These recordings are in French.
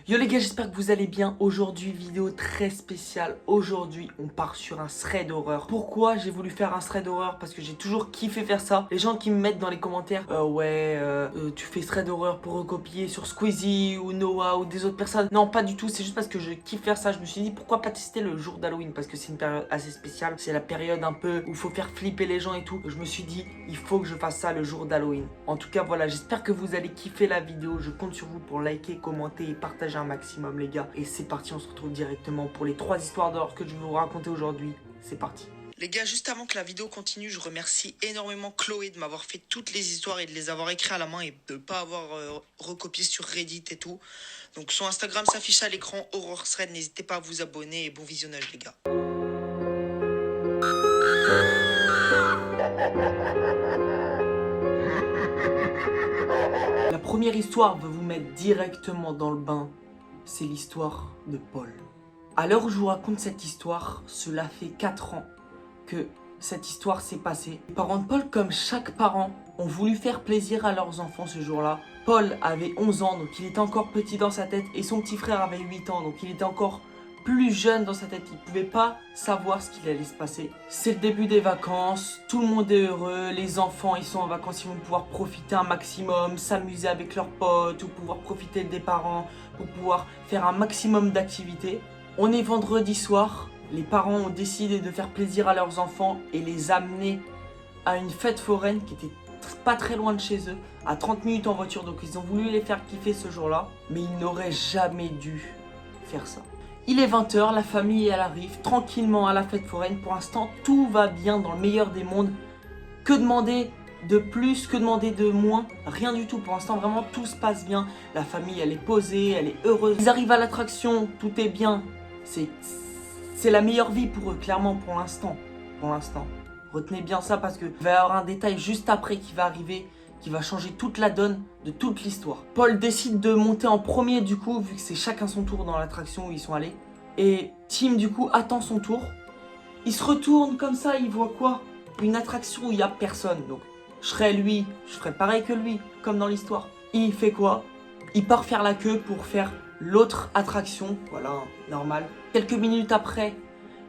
Yo les gars, j'espère que vous allez bien. Aujourd'hui, vidéo très spéciale. Aujourd'hui, on part sur un thread d'horreur. Pourquoi j'ai voulu faire un thread d'horreur? Parce que j'ai toujours kiffé faire ça. Les gens qui me mettent dans les commentaires tu fais thread d'horreur pour recopier sur Squeezie ou Noah ou des autres personnes. Non, pas du tout, c'est juste parce que je kiffe faire ça. Je me suis dit pourquoi pas tester le jour d'Halloween, parce que c'est une période assez spéciale. C'est la période un peu où il faut faire flipper les gens et tout. Je me suis dit, il faut que je fasse ça le jour d'Halloween. En tout cas, voilà, j'espère que vous allez kiffer la vidéo. Je compte sur vous pour liker, commenter et partager un maximum les gars. Et c'est parti, on se retrouve directement pour les 3 histoires d'horreur que je vais vous raconter aujourd'hui. C'est parti. Les gars, juste avant que la vidéo continue, je remercie énormément Chloé de m'avoir fait toutes les histoires et de les avoir écrites à la main et de ne pas avoir recopié sur Reddit et tout. Donc son Instagram s'affiche à l'écran, Horror Thread, n'hésitez pas à vous abonner et bon visionnage les gars. La première histoire va vous mettre directement dans le bain. C'est l'histoire de Paul. À l'heure où je vous raconte cette histoire, cela fait 4 ans que cette histoire s'est passée. Les parents de Paul, comme chaque parent, ont voulu faire plaisir à leurs enfants ce jour-là. Paul avait 11 ans, donc il était encore petit dans sa tête, et son petit frère avait 8 ans, donc il était encore plus jeune dans sa tête. Il ne pouvait pas savoir ce qu'il allait se passer. C'est le début des vacances, tout le monde est heureux, les enfants ils sont en vacances, ils vont pouvoir profiter un maximum, s'amuser avec leurs potes, ou pouvoir profiter des parents, pour pouvoir faire un maximum d'activités. On est vendredi soir, les parents ont décidé de faire plaisir à leurs enfants et les amener à une fête foraine qui était pas très loin de chez eux, à 30 minutes en voiture, donc ils ont voulu les faire kiffer ce jour-là, mais ils n'auraient jamais dû faire ça. Il est 20 h, la famille elle arrive tranquillement à la fête foraine. Pour l'instant, tout va bien dans le meilleur des mondes. Que demander de plus, que demander de moins? Rien du tout. Pour l'instant, vraiment, tout se passe bien. La famille, elle est posée, elle est heureuse. Ils arrivent à l'attraction, tout est bien. C'est la meilleure vie pour eux, clairement, pour l'instant. Pour l'instant. Retenez bien ça parce qu'il va y avoir un détail juste après qui va arriver, qui va changer toute la donne de toute l'histoire. Paul décide de monter en premier du coup, vu que c'est chacun son tour dans l'attraction où ils sont allés. Et Tim du coup attend son tour. Il se retourne comme ça, il voit quoi? Une attraction où il n'y a personne. Donc je serais lui, je ferais pareil que lui, comme dans l'histoire. Il fait quoi? Il part faire la queue pour faire l'autre attraction, voilà, normal. Quelques minutes après,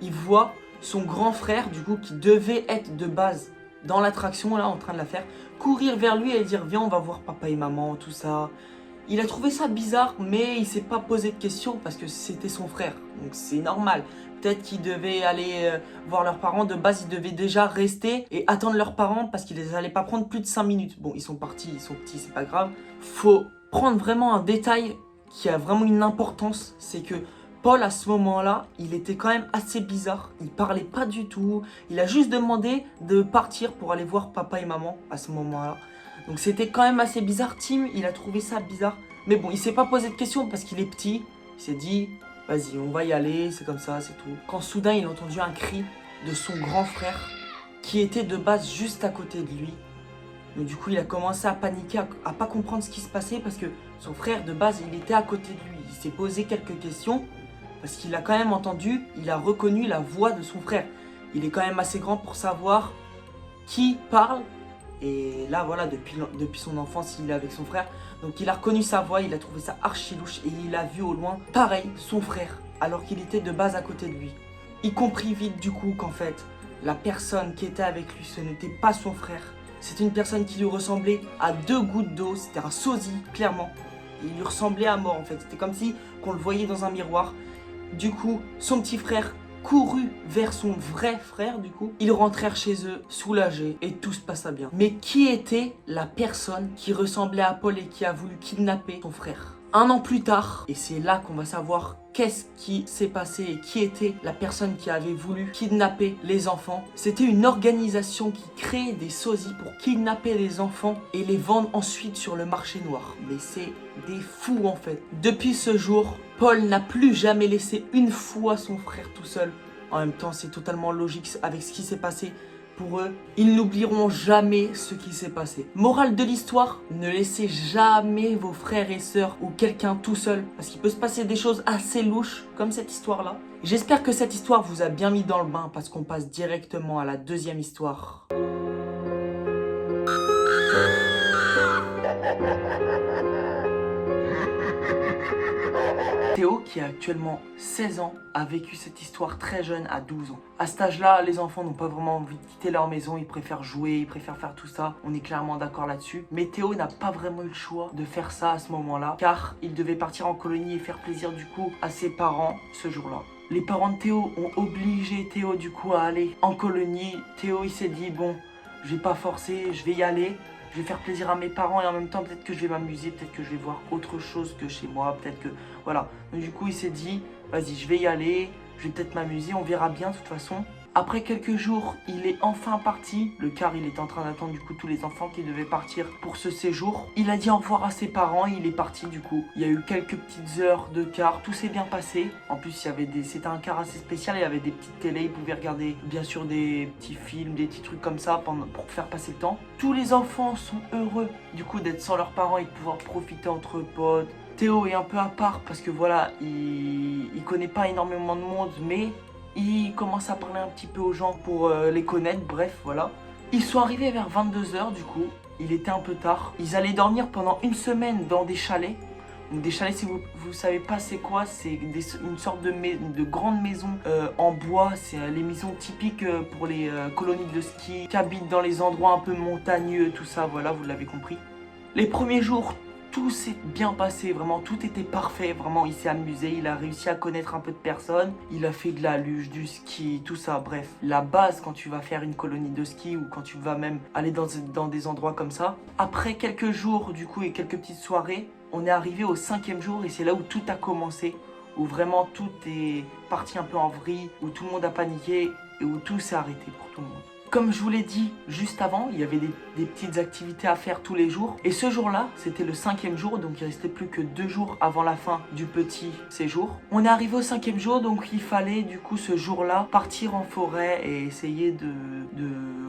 il voit son grand frère du coup qui devait être de base dans l'attraction là en train de la faire, courir vers lui et dire viens on va voir papa et maman, tout ça. Il a trouvé ça bizarre mais il s'est pas posé de questions parce que c'était son frère, donc c'est normal. Peut-être qu'ils devaient aller voir leurs parents, de base ils devaient déjà rester et attendre leurs parents parce qu'ils les allaient pas prendre plus de 5 minutes. Bon ils sont partis, ils sont petits, c'est pas grave. Faut prendre vraiment un détail qui a vraiment une importance, c'est que Paul, à ce moment-là, il était quand même assez bizarre. Il parlait pas du tout. Il a juste demandé de partir pour aller voir papa et maman à ce moment-là. Donc c'était quand même assez bizarre. Tim, il a trouvé ça bizarre. Mais bon, il s'est pas posé de questions parce qu'il est petit. Il s'est dit, vas-y, on va y aller, c'est comme ça, c'est tout. Quand soudain, il a entendu un cri de son grand frère qui était de base juste à côté de lui. Mais du coup, il a commencé à paniquer, à pas comprendre ce qui se passait parce que son frère, de base, il était à côté de lui. Il s'est posé quelques questions. Parce qu'il a quand même entendu, il a reconnu la voix de son frère. Il est quand même assez grand pour savoir qui parle. Et là, voilà, depuis son enfance, il est avec son frère. Donc il a reconnu sa voix, il a trouvé ça archi louche. Et il a vu au loin, pareil, son frère. Alors qu'il était de base à côté de lui. Il comprit vite du coup qu'en fait, la personne qui était avec lui, ce n'était pas son frère. C'était une personne qui lui ressemblait à 2 gouttes d'eau. C'était un sosie, clairement. Et il lui ressemblait à mort en fait. C'était comme si qu'on le voyait dans un miroir. Du coup, son petit frère courut vers son vrai frère, du coup. Ils rentrèrent chez eux, soulagés, et tout se passa bien. Mais qui était la personne qui ressemblait à Paul et qui a voulu kidnapper son frère? 1 an plus tard, et c'est là qu'on va savoir qu'est-ce qui s'est passé et qui était la personne qui avait voulu kidnapper les enfants. C'était une organisation qui créait des sosies pour kidnapper les enfants et les vendre ensuite sur le marché noir. Mais c'est des fous en fait. Depuis ce jour, Paul n'a plus jamais laissé une fois son frère tout seul. En même temps, c'est totalement logique avec ce qui s'est passé. Pour eux, ils n'oublieront jamais ce qui s'est passé. Morale de l'histoire, ne laissez jamais vos frères et sœurs ou quelqu'un tout seul. Parce qu'il peut se passer des choses assez louches comme cette histoire-là. J'espère que cette histoire vous a bien mis dans le bain parce qu'on passe directement à la deuxième histoire. Théo, qui a actuellement 16 ans, a vécu cette histoire très jeune, à 12 ans. À cet âge-là, les enfants n'ont pas vraiment envie de quitter leur maison, ils préfèrent jouer, ils préfèrent faire tout ça. On est clairement d'accord là-dessus. Mais Théo n'a pas vraiment eu le choix de faire ça à ce moment-là, car il devait partir en colonie et faire plaisir du coup à ses parents ce jour-là. Les parents de Théo ont obligé Théo du coup à aller en colonie. Théo, il s'est dit, bon, je vais pas forcer, je vais y aller. Je vais faire plaisir à mes parents et en même temps peut-être que je vais m'amuser, peut-être que je vais voir autre chose que chez moi, peut-être que... Voilà. Donc du coup il s'est dit, vas-y je vais y aller, je vais peut-être m'amuser, on verra bien de toute façon. Après quelques jours, il est enfin parti. Le car, il était en train d'attendre du coup tous les enfants qui devaient partir pour ce séjour. Il a dit au revoir à ses parents et il est parti du coup. Il y a eu quelques petites heures de car, tout s'est bien passé. En plus, c'était un car assez spécial, il y avait des petites télés, ils pouvaient regarder bien sûr des petits films, des petits trucs comme ça pour faire passer le temps. Tous les enfants sont heureux du coup d'être sans leurs parents et de pouvoir profiter entre potes. Théo est un peu à part parce que voilà, il connaît pas énormément de monde, mais il commence à parler un petit peu aux gens pour les connaître, bref, voilà. Ils sont arrivés vers 22 h du coup, il était un peu tard. Ils allaient dormir pendant une semaine dans des chalets. Donc des chalets, si vous savez pas c'est quoi, c'est une sorte de grande maison en bois. C'est les maisons typiques pour les colonies de ski qui habitent dans les endroits un peu montagneux, tout ça, voilà, vous l'avez compris. Les premiers jours, tout s'est bien passé, vraiment tout était parfait, vraiment il s'est amusé, il a réussi à connaître un peu de personnes, il a fait de la luge, du ski, tout ça, bref. La base quand tu vas faire une colonie de ski ou quand tu vas même aller dans des endroits comme ça. Après quelques jours du coup et quelques petites soirées, on est arrivé au 5e jour et c'est là où tout a commencé, où vraiment tout est parti un peu en vrille, où tout le monde a paniqué et où tout s'est arrêté pour tout le monde. Comme je vous l'ai dit juste avant, il y avait des petites activités à faire tous les jours. Et ce jour-là, c'était le 5e jour, donc il restait plus que 2 jours avant la fin du petit séjour. On est arrivé au 5e jour, donc il fallait du coup ce jour-là partir en forêt et essayer de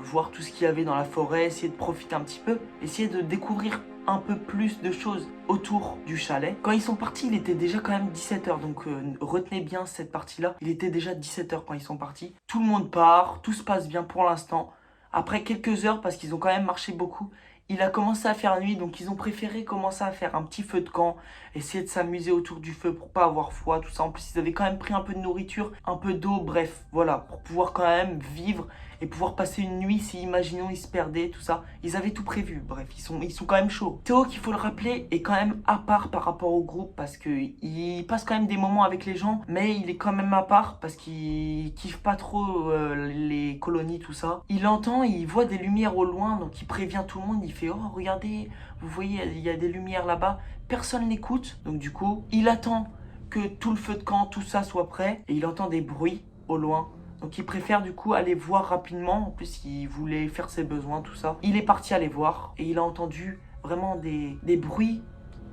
voir tout ce qu'il y avait dans la forêt, essayer de profiter un petit peu, essayer de découvrir un peu plus de choses autour du chalet. Quand ils sont partis, il était déjà quand même 17 h, donc retenez bien cette partie-là. Il était déjà 17 h quand ils sont partis. Tout le monde part, tout se passe bien pour l'instant. Après quelques heures, parce qu'ils ont quand même marché beaucoup, il a commencé à faire nuit, donc ils ont préféré commencer à faire un petit feu de camp, essayer de s'amuser autour du feu pour pas avoir froid, tout ça. En plus, ils avaient quand même pris un peu de nourriture, un peu d'eau, bref, voilà, pour pouvoir quand même vivre et pouvoir passer une nuit si, imaginons, ils se perdaient, tout ça. Ils avaient tout prévu, bref, ils sont quand même chauds. Théo, qu'il faut le rappeler, est quand même à part par rapport au groupe parce qu'il passe quand même des moments avec les gens, mais il est quand même à part parce qu'il kiffe pas trop les colonies, tout ça. Il entend, il voit des lumières au loin, donc il prévient tout le monde, il fait « Oh, regardez, vous voyez, il y a des lumières là-bas ». Personne n'écoute, donc du coup, il attend que tout le feu de camp, tout ça soit prêt, et il entend des bruits au loin. Donc il préfère du coup aller voir rapidement, en plus il voulait faire ses besoins, tout ça. Il est parti aller voir, et il a entendu vraiment des bruits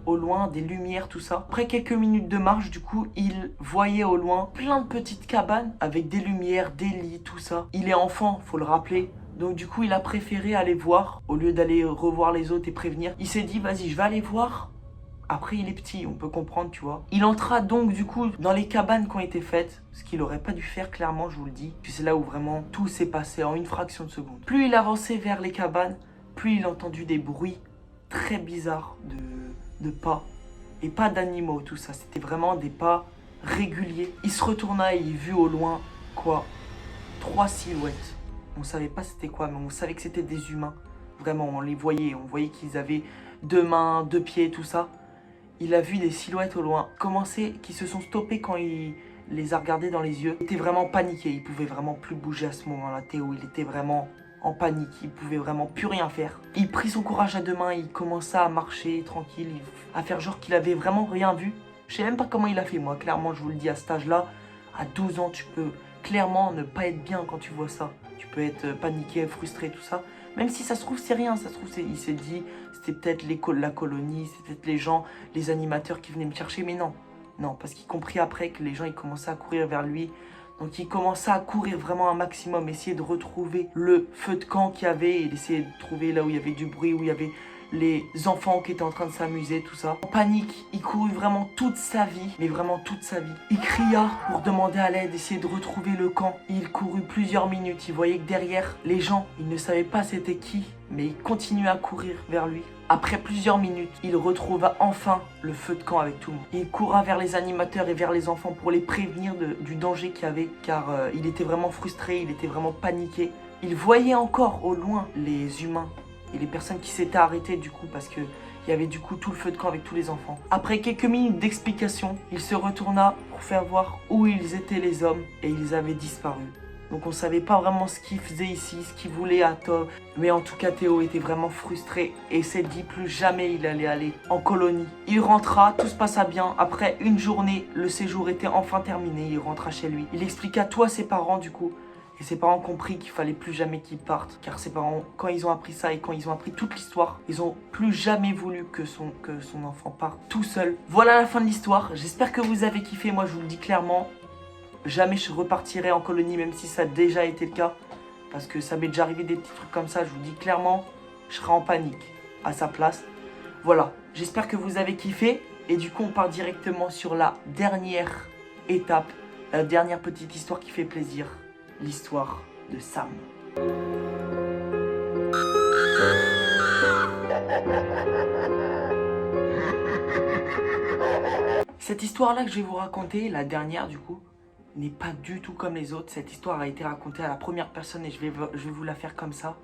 au loin, des lumières, tout ça. Après quelques minutes de marche, du coup, il voyait au loin plein de petites cabanes avec des lumières, des lits, tout ça. Il est enfant, faut le rappeler. Donc du coup, il a préféré aller voir, au lieu d'aller revoir les autres et prévenir. Il s'est dit, vas-y, je vais aller voir. Après, il est petit, on peut comprendre, tu vois. Il entra donc, du coup, dans les cabanes qui ont été faites. Ce qu'il aurait pas dû faire, clairement, je vous le dis. Puis c'est là où vraiment tout s'est passé en une fraction de seconde. Plus il avançait vers les cabanes, plus il a entendu des bruits très bizarres de pas. Et pas d'animaux, tout ça. C'était vraiment des pas réguliers. Il se retourna et il vit au loin, quoi, 3 silhouettes. On savait pas c'était quoi, mais on savait que c'était des humains. Vraiment, on les voyait. On voyait qu'ils avaient 2 mains, 2 pieds, tout ça. Il a vu des silhouettes au loin qui se sont stoppées quand il les a regardées dans les yeux. Il était vraiment paniqué, il pouvait vraiment plus bouger à ce moment-là. Théo, il était vraiment en panique, il pouvait vraiment plus rien faire. Il prit son courage à 2 mains, il commença à marcher tranquille, à faire genre qu'il avait vraiment rien vu. Je sais même pas comment il a fait, moi, clairement, je vous le dis, à cet âge-là, à 12 ans, tu peux clairement ne pas être bien quand tu vois ça. Tu peux être paniqué, frustré, tout ça. Même si ça se trouve, c'est rien, ça se trouve, il s'est dit, c'était peut-être la colonie, c'était peut-être les gens, les animateurs qui venaient me chercher, mais non. Non, parce qu'il comprit après que les gens, ils commençaient à courir vers lui. Donc il commença à courir vraiment un maximum, essayer de retrouver le feu de camp qu'il y avait, et d'essayer de trouver là où il y avait du bruit, où il y avait les enfants qui étaient en train de s'amuser, tout ça. En panique, il courut vraiment toute sa vie, mais vraiment toute sa vie. Il cria pour demander à l'aide, essayer de retrouver le camp. Il courut plusieurs minutes, il voyait que derrière, les gens, il ne savait pas c'était qui, mais il continuait à courir vers lui. Après plusieurs minutes, il retrouva enfin le feu de camp avec tout le monde. Il courra vers les animateurs et vers les enfants pour les prévenir du danger qu'il y avait, car il était vraiment frustré, il était vraiment paniqué. Il voyait encore au loin les humains et les personnes qui s'étaient arrêtées du coup parce que il y avait du coup tout le feu de camp avec tous les enfants. Après quelques minutes d'explication, il se retourna pour faire voir où ils étaient les hommes et ils avaient disparu. Donc on savait pas vraiment ce qu'il faisait ici, ce qu'il voulait à Tov. Mais en tout cas Théo était vraiment frustré et s'est dit plus jamais il allait aller en colonie. Il rentra, tout se passa bien. Après une journée, le séjour était enfin terminé, il rentra chez lui. Il expliqua tout à ses parents du coup. Et ses parents compris qu'il fallait plus jamais qu'il parte. Car ses parents, quand ils ont appris ça et quand ils ont appris toute l'histoire, ils ont plus jamais voulu que son enfant parte tout seul. Voilà la fin de l'histoire. J'espère que vous avez kiffé. Moi je vous le dis clairement. Jamais je repartirai en colonie, même si ça a déjà été le cas. Parce que ça m'est déjà arrivé des petits trucs comme ça. Je vous dis clairement, je serai en panique à sa place. Voilà, j'espère que vous avez kiffé. Et du coup, on part directement sur la dernière étape. La dernière petite histoire qui fait plaisir. L'histoire de Sam. Cette histoire-là que je vais vous raconter, la dernière du coup, n'est pas du tout comme les autres. Cette histoire a été racontée à la première personne et je vais vous la faire comme ça,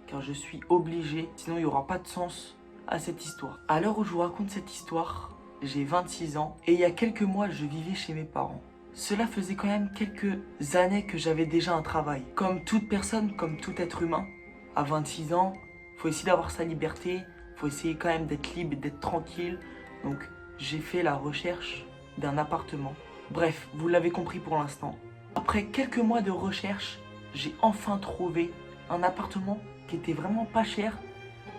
car je suis obligé, sinon il n'y aura pas de sens à cette histoire. À l'heure où je vous raconte cette histoire, j'ai 26 ans et il y a quelques mois, je vivais chez mes parents. Cela faisait quand même quelques années que j'avais déjà un travail. Comme toute personne, comme tout être humain, à 26 ans, il faut essayer d'avoir sa liberté, il faut essayer quand même d'être libre et d'être tranquille. Donc j'ai fait la recherche d'un appartement. Bref, vous l'avez compris pour l'instant. Après quelques mois de recherche, j'ai enfin trouvé un appartement qui était vraiment pas cher.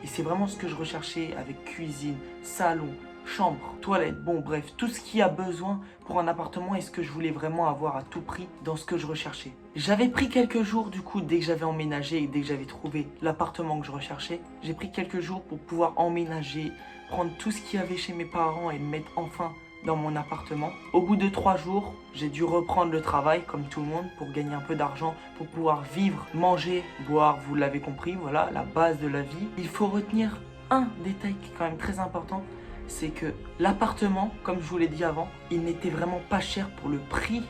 Et c'est vraiment ce que je recherchais avec cuisine, salon, chambre, toilette, bon bref, tout ce qu'il y a besoin pour un appartement et ce que je voulais vraiment avoir à tout prix dans ce que je recherchais. J'avais pris quelques jours du coup dès que j'avais emménagé et dès que j'avais trouvé l'appartement que je recherchais. J'ai pris quelques jours pour pouvoir emménager, prendre tout ce qu'il y avait chez mes parents et me mettre enfin dans mon appartement. Au bout de 3 jours, j'ai dû reprendre le travail comme tout le monde pour gagner un peu d'argent, pour pouvoir vivre, manger, boire, vous l'avez compris, voilà, la base de la vie. Il faut retenir un détail qui est quand même très important, c'est que l'appartement, comme je vous l'ai dit avant, il n'était vraiment pas cher pour le prix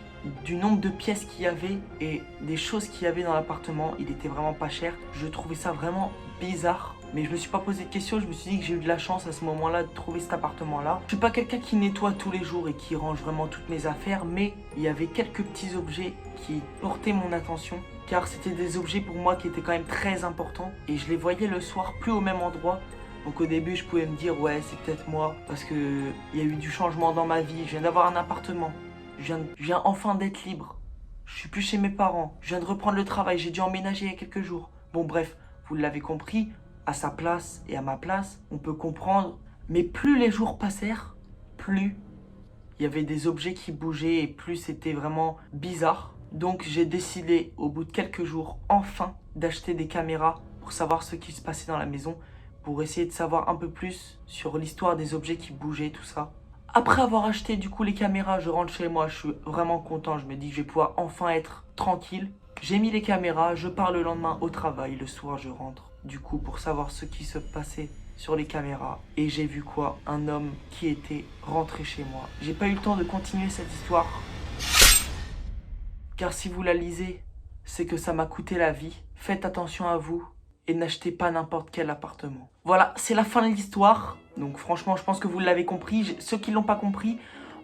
du nombre de pièces qu'il y avait et des choses qu'il y avait dans l'appartement. Il était vraiment pas cher. Je trouvais ça vraiment bizarre. Mais je me suis pas posé de questions, je me suis dit que j'ai eu de la chance à ce moment-là de trouver cet appartement-là. Je suis pas quelqu'un qui nettoie tous les jours et qui range vraiment toutes mes affaires, mais il y avait quelques petits objets qui portaient mon attention, car c'était des objets pour moi qui étaient quand même très importants et je les voyais le soir plus au même endroit. Donc au début je pouvais me dire ouais c'est peut-être moi parce que il y a eu du changement dans ma vie, je viens d'avoir un appartement, je viens enfin d'être libre, je suis plus chez mes parents, je viens de reprendre le travail, j'ai dû emménager il y a quelques jours. Bon bref, vous l'avez compris, à sa place et à ma place, on peut comprendre. Mais plus les jours passèrent, plus il y avait des objets qui bougeaient et plus c'était vraiment bizarre. Donc j'ai décidé au bout de quelques jours enfin d'acheter des caméras pour savoir ce qui se passait dans la maison, pour essayer de savoir un peu plus sur l'histoire des objets qui bougeaient, tout ça. Après avoir acheté du coup les caméras, je rentre chez moi, je suis vraiment content, je me dis que je vais pouvoir enfin être tranquille. J'ai mis les caméras, je pars le lendemain au travail, le soir je rentre. Du coup, pour savoir ce qui se passait sur les caméras. Et j'ai vu quoi? Un homme qui était rentré chez moi. J'ai pas eu le temps de continuer cette histoire. Car si vous la lisez, c'est que ça m'a coûté la vie. Faites attention à vous et n'achetez pas n'importe quel appartement. Voilà, c'est la fin de l'histoire. Donc franchement, je pense que vous l'avez compris. Ceux qui l'ont pas compris,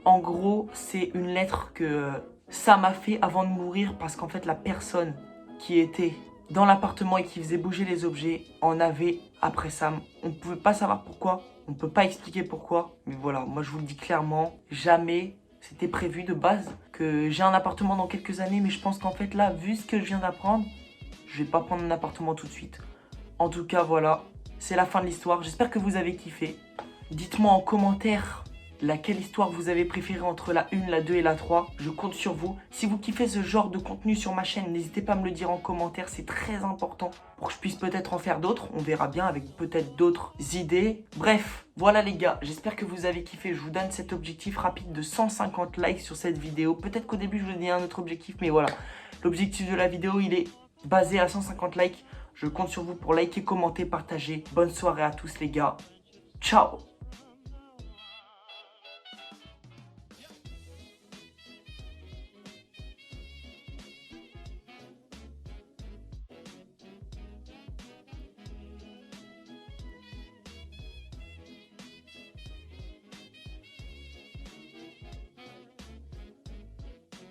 en gros, c'est une lettre que Sam a fait avant de mourir. Parce qu'en fait, la personne qui était dans l'appartement et qui faisait bouger les objets en avait après Sam. On ne pouvait pas savoir pourquoi, on ne peut pas expliquer pourquoi. Mais voilà, moi je vous le dis clairement, jamais c'était prévu de base que j'ai un appartement dans quelques années. Mais je pense qu'en fait là, vu ce que je viens d'apprendre, je vais pas prendre un appartement tout de suite. En tout cas voilà, c'est la fin de l'histoire. J'espère que vous avez kiffé. Dites-moi en commentaire laquelle histoire vous avez préférée entre la 1, la 2 et la 3. Je compte sur vous. Si vous kiffez ce genre de contenu sur ma chaîne, n'hésitez pas à me le dire en commentaire. C'est très important pour que je puisse peut-être en faire d'autres. On verra bien avec peut-être d'autres idées. Bref, voilà les gars. J'espère que vous avez kiffé. Je vous donne cet objectif rapide de 150 likes sur cette vidéo. Peut-être qu'au début, je vous ai dit un autre objectif, mais voilà. L'objectif de la vidéo, il est basé à 150 likes. Je compte sur vous pour liker, commenter, partager. Bonne soirée à tous les gars. Ciao!